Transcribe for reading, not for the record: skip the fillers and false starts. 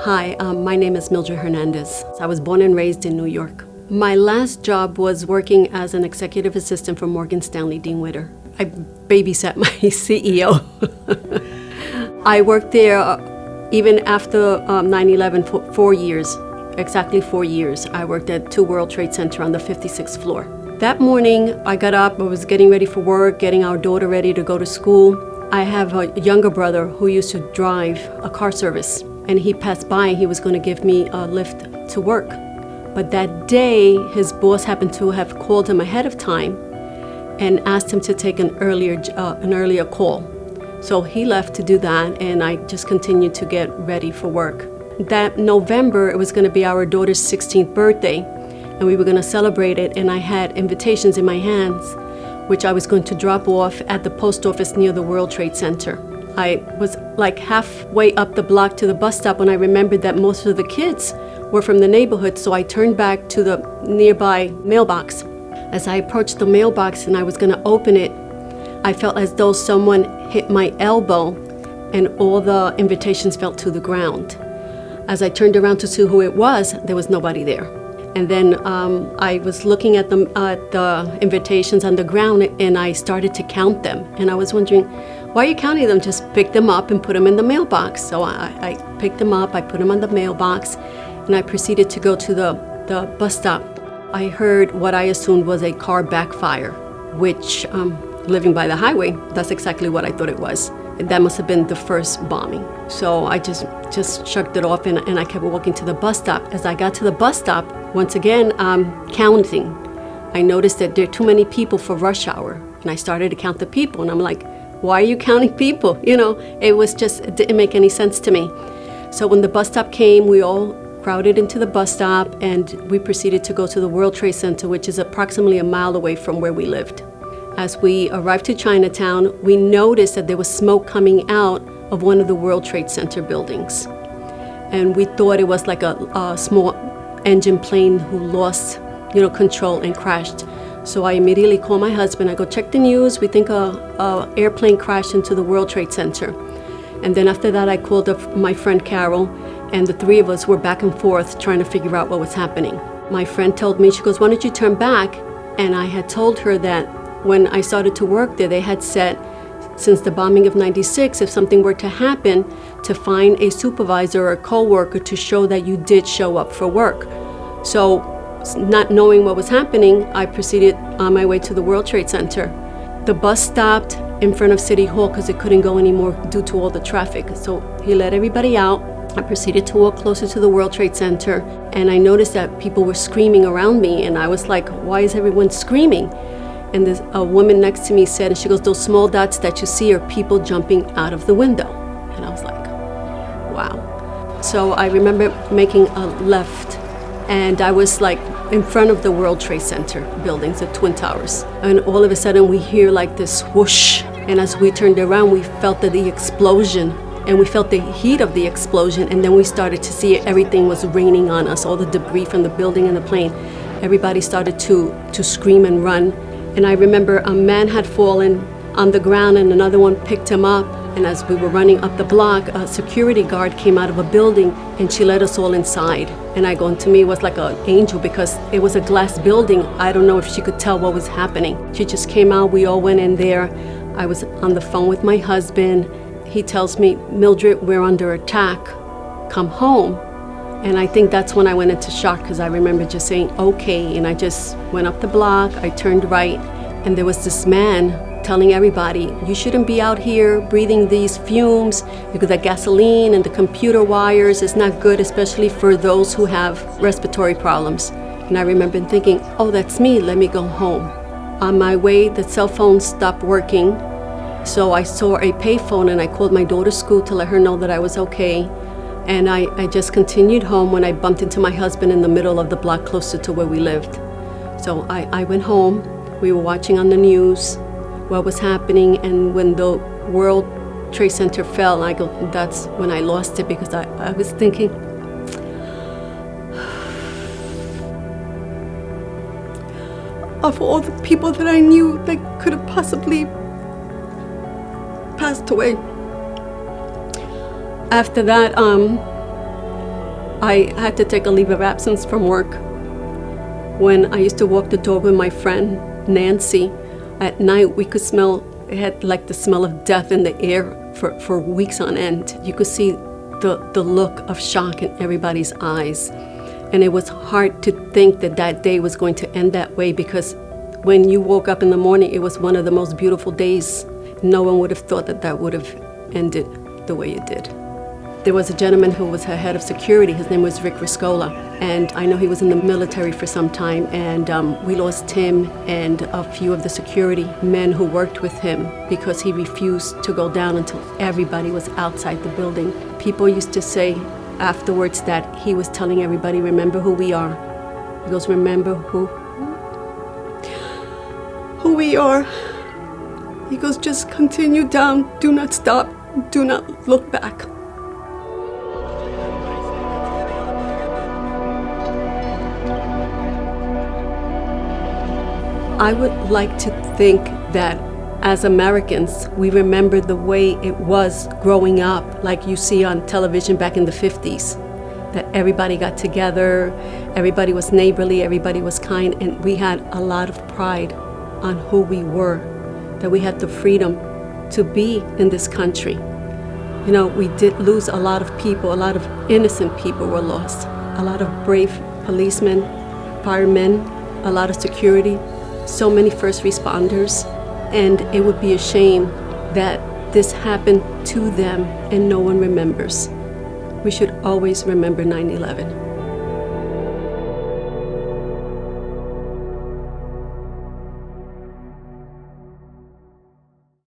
Hi, my name is Mildred Hernandez. I was born and raised in New York. My last job was working as an executive assistant for Morgan Stanley Dean Witter. I babysat my CEO. I worked there even after 9/11 for 4 years, exactly 4 years. I worked at 2 World Trade Center on the 56th floor. That morning, I got up, I was getting ready for work, getting our daughter ready to go to school. I have a younger brother who used to drive a car service, and he passed by and he was going to give me a lift to work. But that day, his boss happened to have called him ahead of time and asked him to take an earlier call. So he left to do that, and I just continued to get ready for work. That November, it was going to be our daughter's 16th birthday, and we were going to celebrate it, and I had invitations in my hands, which I was going to drop off at the post office near the World Trade Center. I was like halfway up the block to the bus stop when I remembered that most of the kids were from the neighborhood, so I turned back to the nearby mailbox. As I approached the mailbox and I was going to open it, I felt as though someone hit my elbow and all the invitations fell to the ground. As I turned around to see who it was, there was nobody there. And then I was looking at the invitations on the ground, and I started to count them. And I was wondering, why are you counting them? Just pick them up and put them in the mailbox. So I picked them up, I put them on the mailbox, and I proceeded to go to the bus stop. I heard what I assumed was a car backfire, which, living by the highway, that's exactly what I thought it was. That must have been the first bombing. So I just shrugged it off, and I kept walking to the bus stop. As I got to the bus stop, once again, counting. I noticed that there are too many people for rush hour, and I started to count the people, and I'm like, why are you counting people? You know, it didn't make any sense to me. So when the bus stop came, we all crowded into the bus stop, and we proceeded to go to the World Trade Center, which is approximately a mile away from where we lived. As we arrived to Chinatown, we noticed that there was smoke coming out of one of the World Trade Center buildings. And we thought it was like a small engine plane who lost, control and crashed. So I immediately called my husband. I go, check the news. We think a airplane crashed into the World Trade Center. And then after that, I called up my friend Carol, and the three of us were back and forth trying to figure out what was happening. My friend told me, she goes, why don't you turn back? And I had told her that when I started to work there, they had said, since the bombing of '96, if something were to happen, to find a supervisor or a co-worker to show that you did show up for work. So, not knowing what was happening, I proceeded on my way to the World Trade Center. The bus stopped in front of City Hall because it couldn't go anymore due to all the traffic. So he let everybody out. I proceeded to walk closer to the World Trade Center, and I noticed that people were screaming around me, and I was like, why is everyone screaming? And a woman next to me said, and she goes, those small dots that you see are people jumping out of the window. And I was like, wow. So I remember making a left, and I was like in front of the World Trade Center buildings, the Twin Towers. And all of a sudden we hear like this whoosh. And as we turned around, we felt the explosion, and we felt the heat of the explosion. And then we started to see everything was raining on us, all the debris from the building and the plane. Everybody started to scream and run. And I remember a man had fallen on the ground, and another one picked him up. And as we were running up the block, a security guard came out of a building, and she let us all inside. And I go, and to me, it was like an angel, because it was a glass building. I don't know if she could tell what was happening. She just came out. We all went in there. I was on the phone with my husband. He tells me, Mildred, we're under attack. Come home. And I think that's when I went into shock, because I remember just saying, okay. And I just went up the block, I turned right, and there was this man telling everybody, you shouldn't be out here breathing these fumes, because that gasoline and the computer wires is not good, especially for those who have respiratory problems. And I remember thinking, oh, that's me, let me go home. On my way, the cell phone stopped working, so I saw a payphone, and I called my daughter's school to let her know that I was okay. And I just continued home when I bumped into my husband in the middle of the block closer to where we lived. So I went home. We were watching on the news what was happening, and when the World Trade Center fell, I go, that's when I lost it, because I was thinking, of all the people that I knew that could have possibly passed away. After that, I had to take a leave of absence from work. When I used to walk the dog with my friend, Nancy, at night we could smell, it had like the smell of death in the air for weeks on end. You could see the look of shock in everybody's eyes. And it was hard to think that that day was going to end that way, because when you woke up in the morning, it was one of the most beautiful days. No one would have thought that that would have ended the way it did. There was a gentleman who was her head of security. His name was Rick Riscola, and I know he was in the military for some time, and we lost him and a few of the security men who worked with him because he refused to go down until everybody was outside the building. People used to say afterwards that he was telling everybody, remember who we are. He goes, remember who we are. He goes, just continue down, do not stop, do not look back. I would like to think that as Americans, we remember the way it was growing up, like you see on television back in the 50s, that everybody got together, everybody was neighborly, everybody was kind, and we had a lot of pride on who we were, that we had the freedom to be in this country. You know, we did lose a lot of people, a lot of innocent people were lost, a lot of brave policemen, firemen, a lot of security, so many first responders, and it would be a shame that this happened to them and no one remembers. We should always remember 9/11.